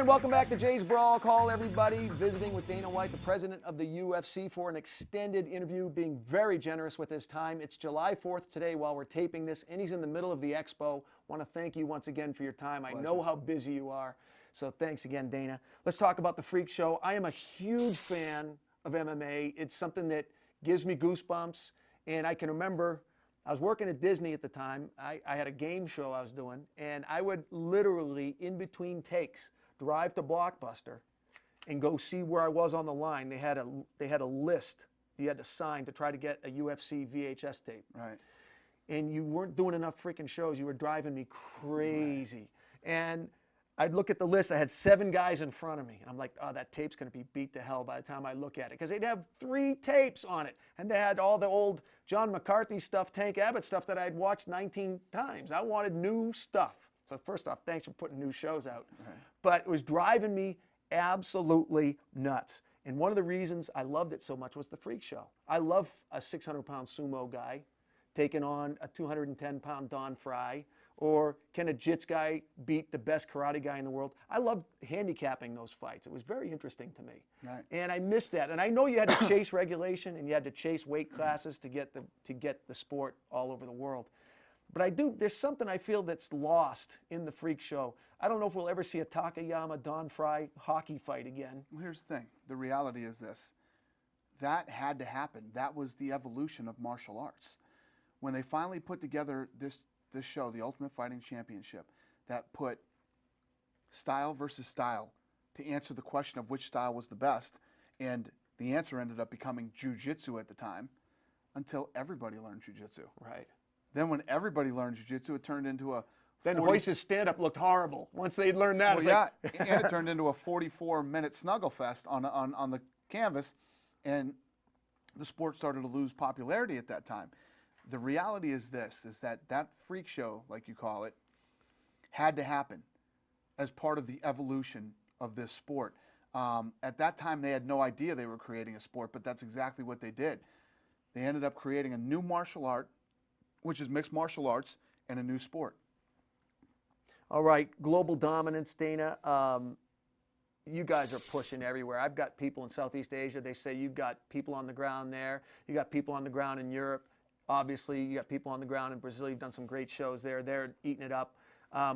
welcome back to Jay's Brawl Call, everybody. Visiting with Dana White, the president of the UFC, for an extended interview, being very generous with his time. It's July 4th today while we're taping this, and he's in the middle of the expo. Want to thank you once again for your time. I know how busy you are, so thanks again, Dana. Let's talk about the Freak Show. I am a huge fan of MMA. It's something that gives me goosebumps, and I can remember I was working at Disney at the time. I had a game show I was doing, and I would literally, in between takes, drive to Blockbuster and go see where I was on the line. They had a list you had to sign to try to get a UFC VHS tape. Right. And you weren't doing enough freaking shows. You were driving me crazy. Right. And I'd look at the list. I had 7 guys in front of me. And I'm like, oh, that tape's going to be beat to hell by the time I look at it. Because they'd have 3 tapes on it. And they had all the old John McCarthy stuff, Tank Abbott stuff that I'd watched 19 times. I wanted new stuff. So first off, thanks for putting new shows out. Right. But it was driving me absolutely nuts. And one of the reasons I loved it so much was the Freak Show. I love a 600-pound sumo guy taking on a 210-pound Don Fry. Or can a jits guy beat the best karate guy in the world? I love handicapping those fights. It was very interesting to me. Right. And I missed that. And I know you had to chase regulation and you had to chase weight classes to get the sport all over the world. But there's something I feel that's lost in the Freak Show. I don't know if we'll ever see a Takayama Don Fry hockey fight again. Well, here's the thing. The reality is this. That had to happen. That was the evolution of martial arts. When they finally put together this show, the Ultimate Fighting Championship, that put style versus style to answer the question of which style was the best, and the answer ended up becoming jiu-jitsu at the time, until everybody learned jiu-jitsu. Right. Then when everybody learned jiu-jitsu, it turned into a Then Royce's stand-up looked horrible. Once they learned that, well, and it turned into a 44-minute snuggle fest on the canvas, and the sport started to lose popularity at that time. The reality is this, is that Freak Show, like you call it, had to happen as part of the evolution of this sport. At that time, they had no idea they were creating a sport, but that's exactly what they did. They ended up creating a new martial art, which is mixed martial arts, and a new sport. All right, global dominance, Dana. You guys are pushing everywhere. I've got people in Southeast Asia. They say you've got people on the ground there. You got people on the ground in Europe. Obviously, you got people on the ground in Brazil. You've done some great shows there. They're eating it up.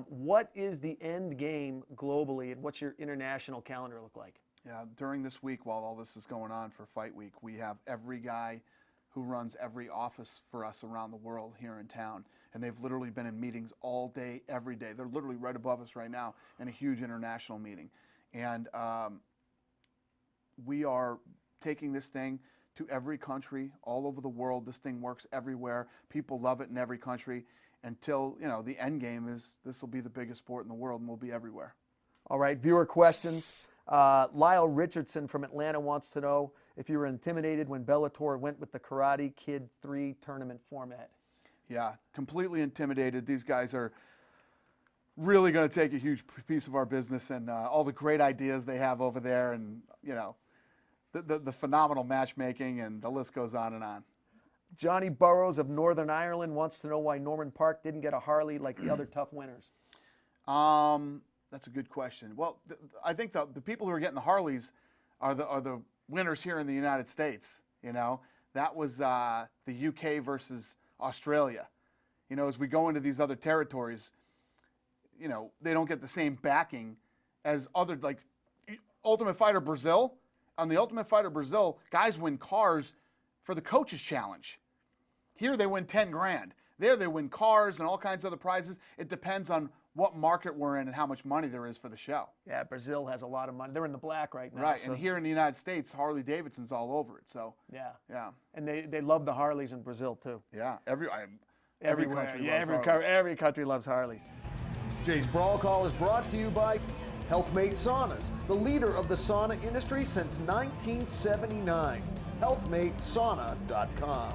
What is the end game globally, and what's your international calendar look like? Yeah, during this week, while all this is going on for Fight Week, we have every guy who runs every office for us around the world here in town. And they've literally been in meetings all day, every day. They're literally right above us right now in a huge international meeting. And we are taking this thing to every country all over the world. This thing works everywhere. People love it in every country until, the end game is this will be the biggest sport in the world and we'll be everywhere. All right, viewer questions. Lyle Richardson from Atlanta wants to know if you were intimidated when Bellator went with the Karate Kid 3 tournament format. Yeah, completely intimidated. These guys are really going to take a huge piece of our business, and all the great ideas they have over there, and, the phenomenal matchmaking, and the list goes on and on. Johnny Burrows of Northern Ireland wants to know why Norman Park didn't get a Harley like the other tough winners. That's a good question. Well, I think the people who are getting the Harleys are the winners here in the United States. That was the UK versus Australia. As we go into these other territories, they don't get the same backing as other, like Ultimate Fighter Brazil. On the Ultimate Fighter Brazil, guys win cars for the Coaches Challenge. Here they win 10 grand. There they win cars and all kinds of other prizes. It depends on what market we're in and how much money there is for the show. Yeah, Brazil has a lot of money. They're in the black right now. Right, so. And here in the United States, Harley Davidson's all over it. So yeah. And they love the Harleys in Brazil too. Yeah, every country loves Harleys. Every country loves Harleys. Jay's Brawl Call is brought to you by Healthmate Saunas, the leader of the sauna industry since 1979. HealthmateSauna.com.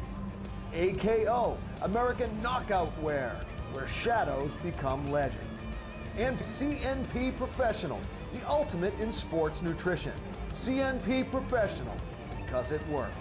AKO, American Knockout Wear, where shadows become legends. And CNP Professional, the ultimate in sports nutrition. CNP Professional, because it works.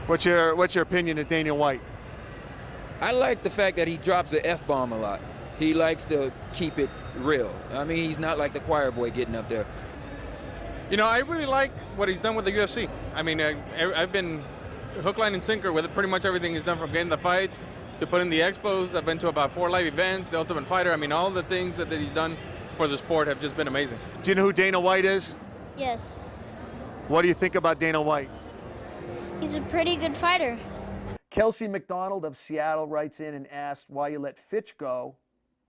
What's your opinion of Dana White? I like the fact that he drops the F-bomb a lot. He likes to keep it real. I mean, he's not like the choir boy getting up there. You know, I really like what he's done with the UFC. I mean, I've been hook, line, and sinker with it. Pretty much everything he's done, from getting the fights to putting the expos. I've been to about 4 live events, The Ultimate Fighter. I mean, all the things that he's done for the sport have just been amazing. Do you know who Dana White is? Yes. What do you think about Dana White? He's a pretty good fighter. Kelsey McDonald of Seattle writes in and asks why you let Fitch go.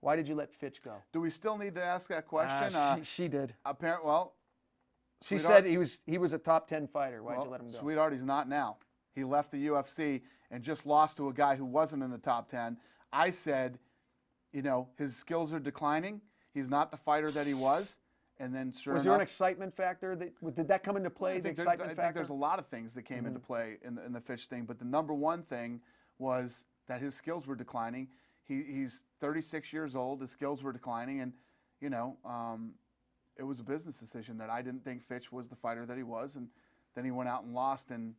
Why did you let Fitch go? Do we still need to ask that question? She did. Well, She Sweetheart- said he was a top 10 fighter. Why'd you let him go? Sweetheart, he's not now. He left the UFC and just lost to a guy who wasn't in the top 10. I said, you know, his skills are declining. He's not the fighter that he was. And then sure Was enough, there an excitement factor? Did that come into play, I the think, excitement I factor? think there's a lot of things that came into play in the Fitch thing, but the number one thing was that his skills were declining. He's 36 years old. His skills were declining, and you know, it was a business decision that I didn't think Fitch was the fighter that he was, and then he went out and lost in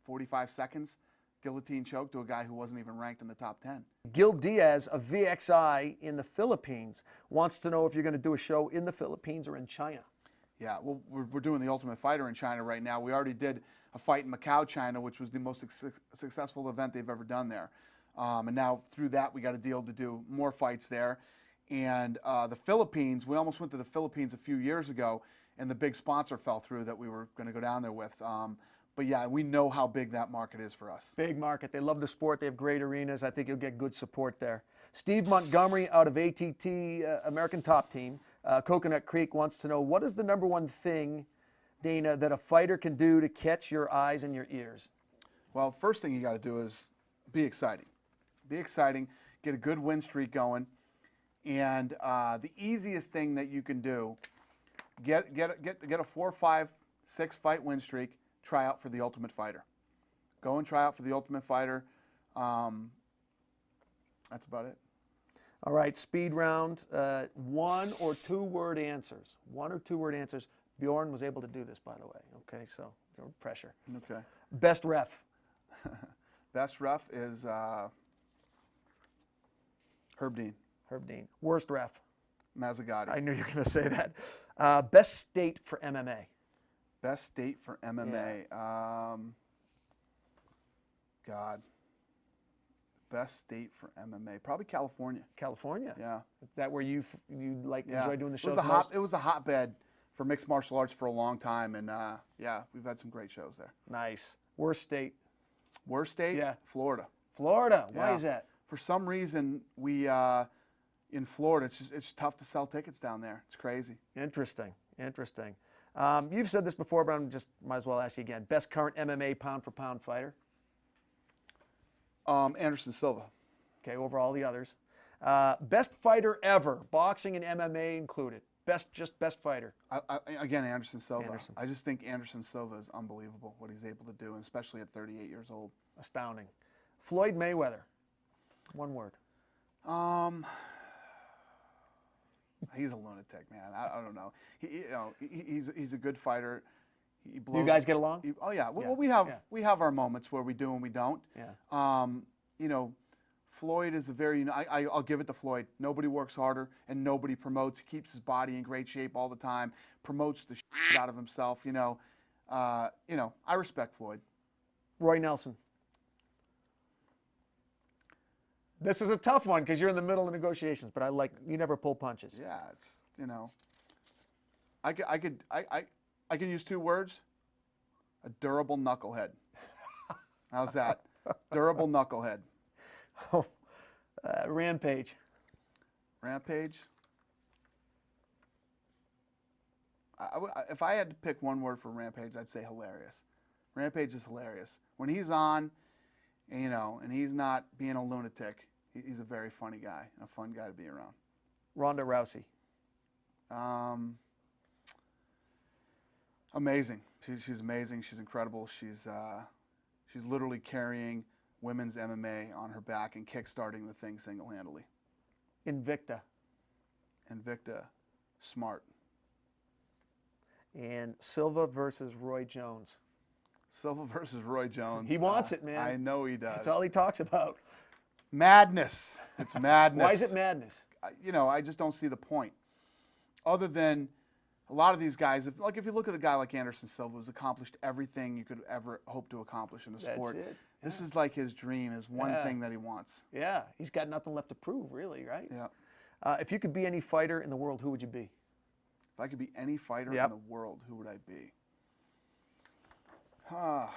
45 seconds, guillotine choke to a guy who wasn't even ranked in the top 10. Gil Diaz of VXI in the Philippines wants to know if you're going to do a show in the Philippines or in China. Yeah, well, we're doing the Ultimate Fighter in China right now. We already did a fight in Macau, China, which was the most successful event they've ever done there. And now through that, we got a deal to do more fights there. And the Philippines, we almost went to the Philippines a few years ago, and the big sponsor fell through that we were going to go down there with. But yeah, we know how big that market is for us. Big market. They love the sport. They have great arenas. I think you'll get good support there. Steve Montgomery out of ATT, American Top Team, Coconut Creek, wants to know, what is the number one thing, Dana, that a fighter can do to catch your eyes and your ears? Well, first thing you got to do is be exciting. Be exciting. Get a good win streak going. And the easiest thing that you can do, get a 4, 5, 6 fight win streak. Try out for the Ultimate Fighter. Go and try out for the Ultimate Fighter. That's about it. All right, speed round. 1 or 2 word answers. 1 or 2 word answers. Bjorn was able to do this, by the way. Okay, so no pressure. Okay. Best ref. Best ref is Herb Dean. Herb Dean. Worst ref. Mazzagatti. I knew you were going to say that. Best state for MMA. Best state for MMA. God. Best state for MMA. Probably California. California. Yeah. Is that where you Yeah. enjoy doing the shows? It was a hotbed for mixed martial arts for a long time, and yeah, we've had some great shows there. Nice. Worst state. Worst state? Yeah. Florida. Florida. Why Yeah. is that? For some reason, we in Florida, it's tough to sell tickets down there. It's crazy. Interesting. Interesting. You've said this before, but I'm just might as well ask you again. Best current MMA pound for pound fighter. Anderson Silva. Okay, over all the others. Best fighter ever, boxing and MMA included. Best fighter. Again, Anderson Silva. Anderson. I just think Anderson Silva is unbelievable what he's able to do, and especially at 38 years old. Astounding. Floyd Mayweather. 1 word. He's a lunatic, man. I don't know. He's a good fighder. He blows, You guys get along? Oh yeah. Yeah, Well, we have our moments where we do and we don't. Yeah. You know, Floyd is a very. I'll give it to Floyd. Nobody works harder and nobody promotes. He keeps his body in great shape all the time. Promotes the shit out of himself. You know, I respect Floyd. Roy Nelson. This is a tough one because you're in the middle of negotiations, but you never pull punches. Yeah, it's I can use 2 words. A durable knucklehead. How's that? Durable knucklehead. Rampage. Rampage. If I had to pick 1 word for Rampage, I'd say hilarious. Rampage is hilarious. When he's on, and he's not being a lunatic, he's a very funny guy and a fun guy to be around. Ronda Rousey. Amazing. She's amazing. She's incredible. She's literally carrying women's MMA on her back and kickstarting the thing single-handedly. Invicta. Invicta, smart. And Silva versus Roy Jones. Silva versus Roy Jones. He wants it, man. I know he does. That's all he talks about. Madness. It's madness. Why is it madness? You know, I just don't see the point. Other than a lot of these guys, if you look at a guy like Anderson Silva, who's accomplished everything you could ever hope to accomplish in a sport. That's it. This is like his dream, his one thing that he wants. Yeah, he's got nothing left to prove, really, right? Yeah. If you could be any fighter in the world, who would you be? If I could be any fighter Yep. in the world, who would I be? I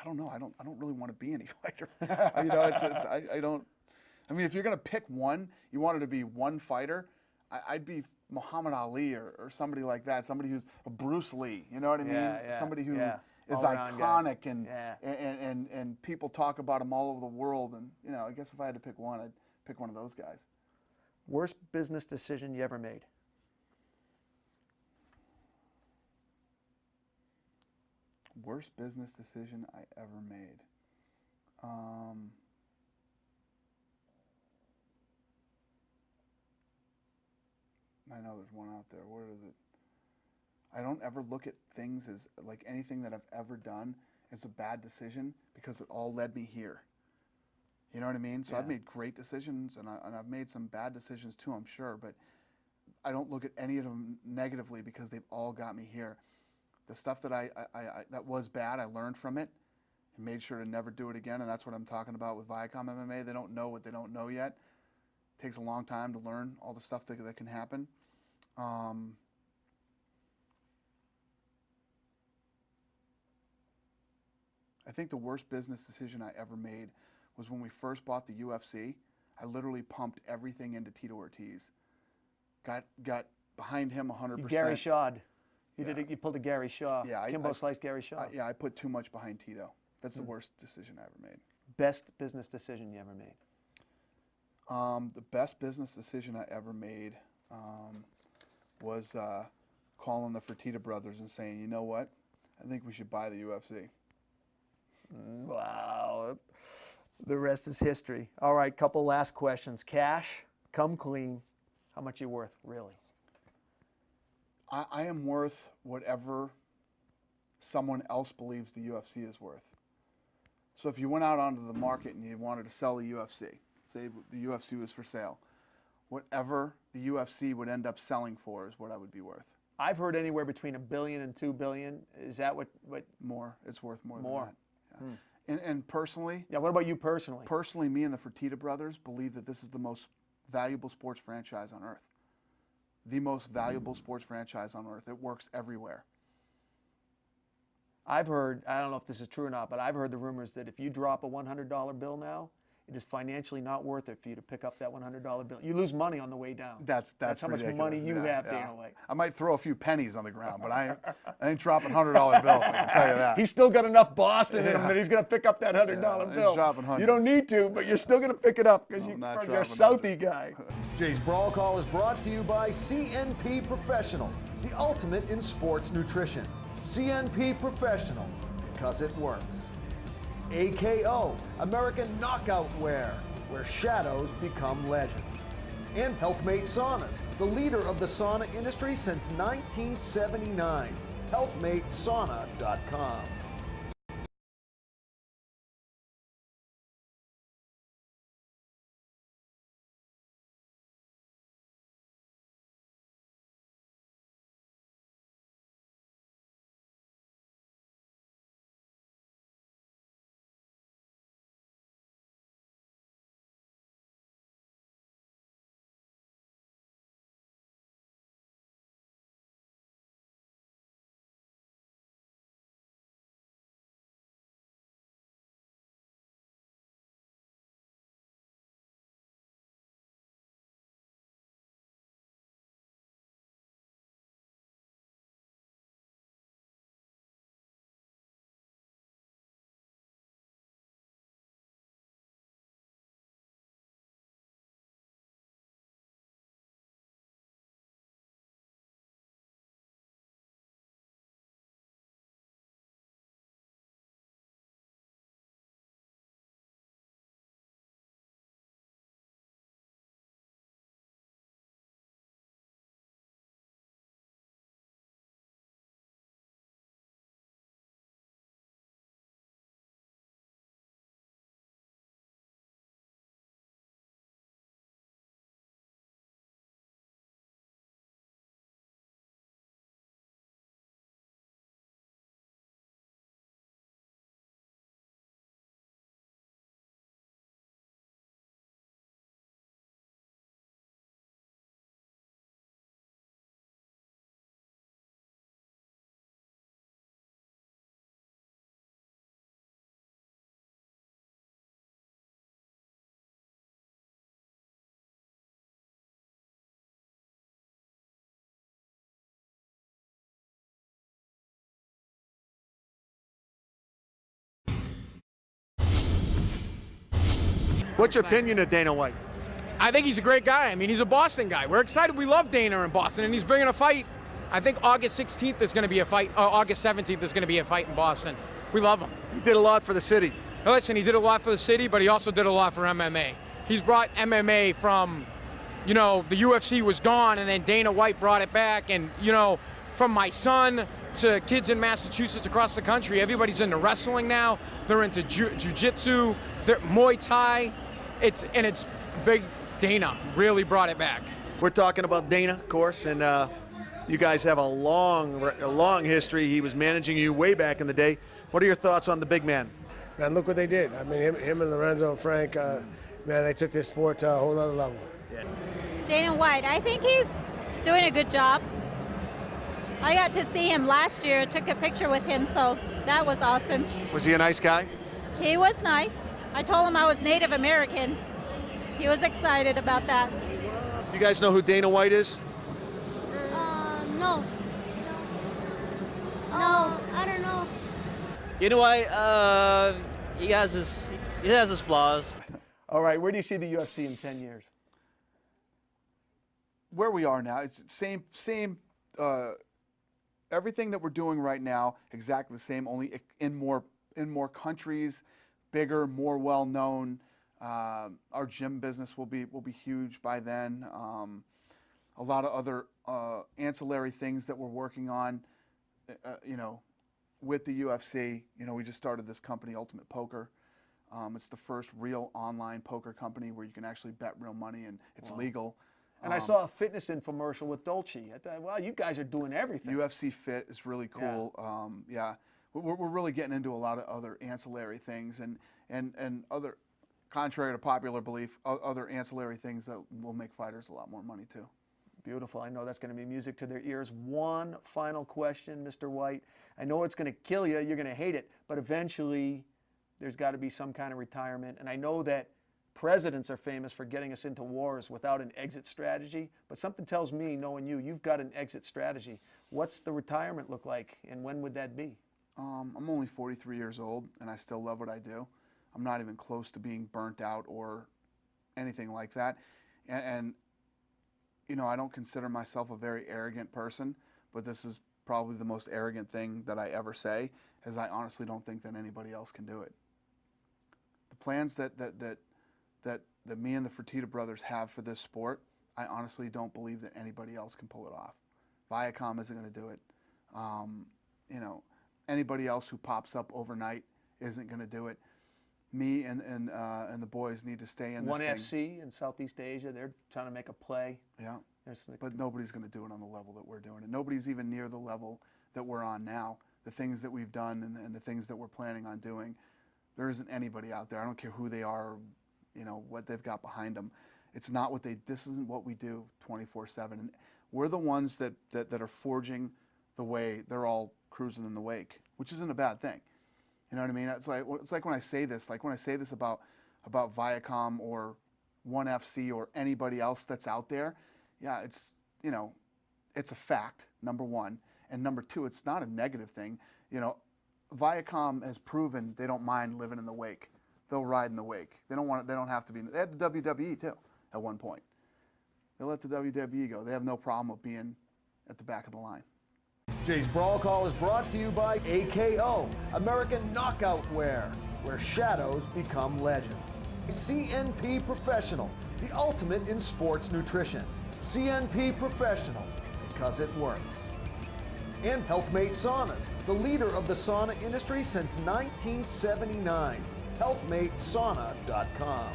don't know. I don't really want to be any fighter. You know, I don't. I mean, if you're gonna pick one, you wanted to be one fighter. I'd be Muhammad Ali or somebody like that. Somebody who's a Bruce Lee. You know what I mean? Yeah, Somebody who yeah. is All-around iconic guy. and people talk about him all over the world. And you know, I guess if I had to pick one, I'd pick one of those guys. Worst business decision you ever made? Worst business decision I ever made. I know there's one out there. Where is it? I don't ever look at things as like anything that I've ever done as a bad decision because it all led me here. You know what I mean? So I've made great decisions and I've made some bad decisions too, I'm sure, but I don't look at any of them negatively because they've all got me here. The stuff that that was bad, I learned from it and made sure to never do it again, and that's what I'm talking about with Viacom MMA. They don't know what they don't know yet. It takes a long time to learn all the stuff that can happen. I think the worst business decision I ever made was when we first bought the UFC. I literally pumped everything into Tito Ortiz. Got behind him 100%. You Gary Shaw'd. You pulled a Gary Shaw. Yeah, Kimbo sliced Gary Shaw. Yeah, I put too much behind Tito. That's the worst decision I ever made. Best business decision you ever made? The best business decision I ever made was calling the Fertitta brothers and saying, you know what, I think we should buy the UFC. Wow. The rest is history. All right, couple last questions. Cash, come clean. How much you worth, really? I am worth whatever someone else believes the UFC is worth. So if you went out onto the market and you wanted to sell the UFC, say the UFC was for sale, whatever the UFC would end up selling for is what I would be worth. I've heard anywhere between $1 billion and $2 billion. Is that what? More. It's worth more More. than that. Yeah. And personally, Yeah. What about you personally? Personally, me and the Fertitta brothers believe that this is the most valuable sports franchise on earth. The most valuable sports franchise on earth. It works everywhere. I've heard, I don't know if this is true or not, but I've heard the rumors that if you drop a $100 bill now, it is financially not worth it for you to pick up that $100 bill. You lose money on the way down. That's how much ridiculous. money you have, yeah. Dana White. I might throw a few pennies on the ground, but I ain't dropping $100 bills. I can tell you that. He's still got enough Boston in him that he's going to pick up that $100 he's bill. dropping hundreds. You don't need to, but you're still going to pick it up because No, I'm not you're a dropping Southie guy. Jay's Brawl Call is brought to you by CNP Professional, the ultimate in sports nutrition. CNP Professional, because it works. AKO, American Knockout Wear, where shadows become legends. And Healthmate Saunas, the leader of the sauna industry since 1979. HealthmateSauna.com. What's your opinion of Dana White? I think he's a great guy. I mean, he's a Boston guy. We're excited. We love Dana in Boston, and he's bringing a fight. I think August 16th is going to be a fight. August 17th is going to be a fight in Boston. We love him. He did a lot for the city. Listen, he did a lot for the city, but he also did a lot for MMA. He's brought MMA from, the UFC was gone, and then Dana White brought it back. And, from my son to kids in Massachusetts across the country, everybody's into wrestling now. They're into jiu-jitsu, Muay Thai. It's big. Dana really brought it back. We're talking about Dana, of course, and you guys have a long history. He was managing you way back in the day. What are your thoughts on the big man? Man, look what they did. I mean, him and Lorenzo and Frank, man, they took this sport to a whole other level. Dana White, I think he's doing a good job. I got to see him last year, took a picture with him, so that was awesome. Was he a nice guy? He was nice. I told him I was Native American. He was excited about that. Do you guys know who Dana White is? No. No, I don't know. Dana White, he has his flaws. All right, where do you see the UFC in 10 years? Where we are now, it's same. Everything that we're doing right now, exactly the same, only in more countries, bigger, more well known. Our gym business will be huge by then. A lot of other ancillary things that we're working on, with the UFC. We just started this company, Ultimate Poker. It's the first real online poker company where you can actually bet real money and it's legal. And I saw a fitness infomercial with Dolce. I thought, wow, you guys are doing everything. UFC Fit is really cool. Yeah. We're really getting into a lot of other ancillary things and other, contrary to popular belief, other ancillary things that will make fighters a lot more money too. Beautiful. I know that's going to be music to their ears. One final question, Mr. White. I know it's going to kill you. You're going to hate it. But eventually, there's got to be some kind of retirement. And I know that presidents are famous for getting us into wars without an exit strategy. But something tells me, knowing you, you've got an exit strategy. What's the retirement look like, and when would that be? I'm only 43 years old, and I still love what I do. I'm not even close to being burnt out or anything like that. And I don't consider myself a very arrogant person, but this is probably the most arrogant thing that I ever say, as I honestly don't think that anybody else can do it. The plans that me and the Fertitta brothers have for this sport, I honestly don't believe that anybody else can pull it off. Viacom isn't going to do it. Anybody else who pops up overnight isn't going to do it. Me and the boys need to stay in this One thing. FC in Southeast Asia, they're trying to make a play. Yeah, but nobody's going to do it on the level that we're doing it. Nobody's even near the level that we're on now. The things that we've done and the things that we're planning on doing, there isn't anybody out there. I don't care who they are, what they've got behind them. It's not what this isn't what we do 24/7. And we're the ones that are forging the way. They're all cruising in the wake, which isn't a bad thing. You know what I mean? It's like when I say this, about Viacom or One FC or anybody else that's out there. Yeah, it's a fact, number one, and number two, it's not a negative thing. Viacom has proven they don't mind living in the wake. They'll ride in the wake. They don't have to be. They had the WWE too at one point. They let the WWE go. They have no problem with being at the back of the line. Jay's Brawl Call is brought to you by AKO, American Knockout Wear, where shadows become legends. CNP Professional, the ultimate in sports nutrition. CNP Professional, because it works. And HealthMate Saunas, the leader of the sauna industry since 1979. HealthMateSauna.com.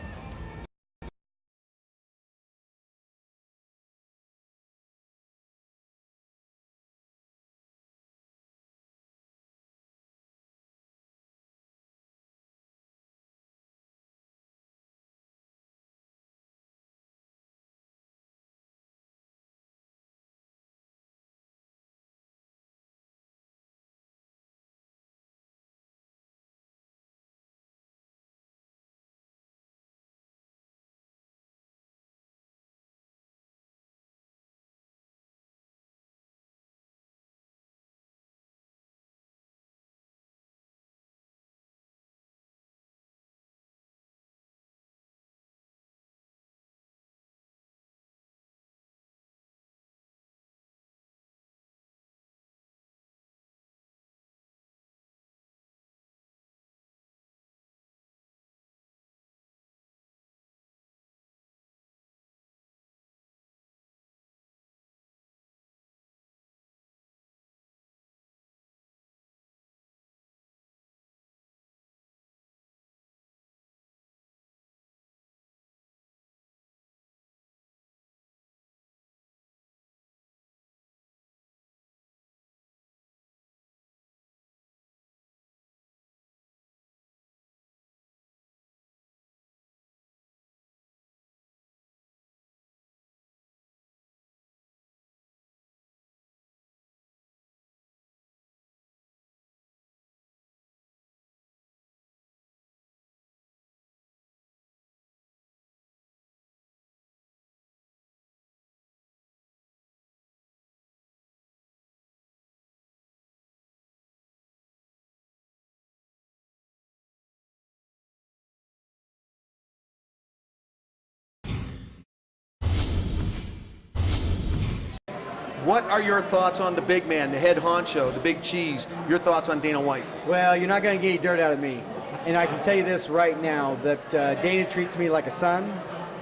What are your thoughts on the big man, the head honcho, the big cheese? Your thoughts on Dana White? Well, you're not going to get any dirt out of me. And I can tell you this right now, that Dana treats me like a son,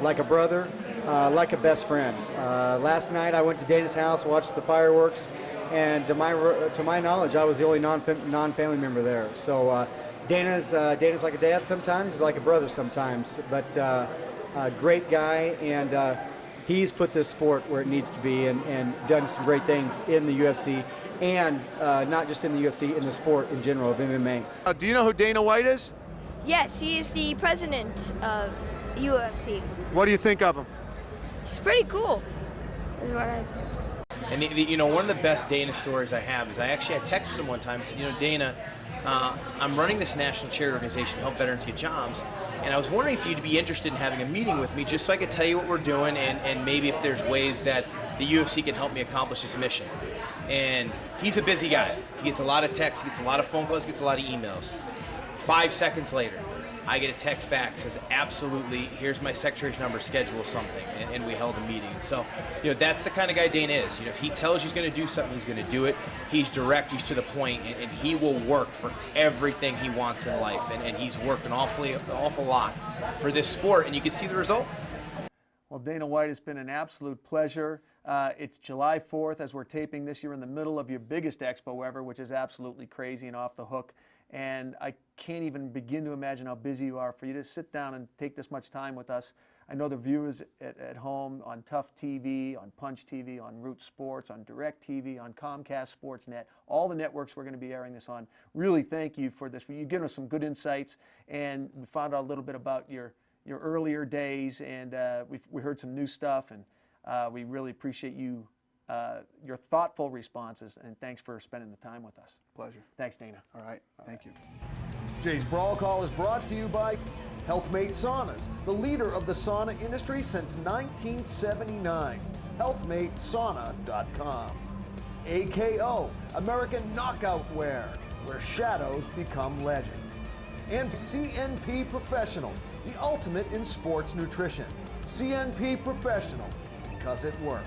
like a brother, like a best friend. Last night I went to Dana's house, watched the fireworks, and to my knowledge, I was the only non-family member there. So Dana's like a dad sometimes, he's like a brother sometimes, but great guy, and he's put this sport where it needs to be, and done some great things in the UFC, and not just in the UFC, in the sport in general of MMA. Do you know who Dana White is? Yes, he is the president of UFC. What do you think of him? He's pretty cool, is what I think. And you know, one of the best Dana stories I have is I texted him one time and said, you know, Dana, I'm running this national charity organization to help veterans get jobs, and I was wondering if you'd be interested in having a meeting with me just so I could tell you what we're doing, and maybe if there's ways that the UFC can help me accomplish this mission. And he's a busy guy. He gets a lot of texts, he gets a lot of phone calls, he gets a lot of emails. 5 seconds later, I get a text back, says, absolutely, here's my secretary's number, schedule something, and we held a meeting. And so, you know, that's the kind of guy Dana is. You know, if he tells you he's going to do something, he's going to do it. He's direct, he's to the point, and he will work for everything he wants in life. And he's worked an awful lot for this sport, and you can see the result. Well, Dana White, has been an absolute pleasure. It's July 4th as we're taping this year in the middle of your biggest expo ever, which is absolutely crazy and off the hook. And I can't even begin to imagine how busy you are for you to sit down and take this much time with us. I know the viewers at home on Tough TV, on Punch TV, on Root Sports, on Direct TV, on Comcast Sportsnet, all the networks we're going to be airing this on. Really thank you for this. You've given us some good insights, and we found out a little bit about your earlier days, and we heard some new stuff, and we really appreciate you, your thoughtful responses, and thanks for spending the time with us. Pleasure. Thanks, Dana. All right. Thank you. Jay's Brawl Call is brought to you by Healthmate Saunas, the leader of the sauna industry since 1979. HealthmateSauna.com. AKO, American Knockout Wear, where shadows become legends. And CNP Professional, the ultimate in sports nutrition. CNP Professional, because it works.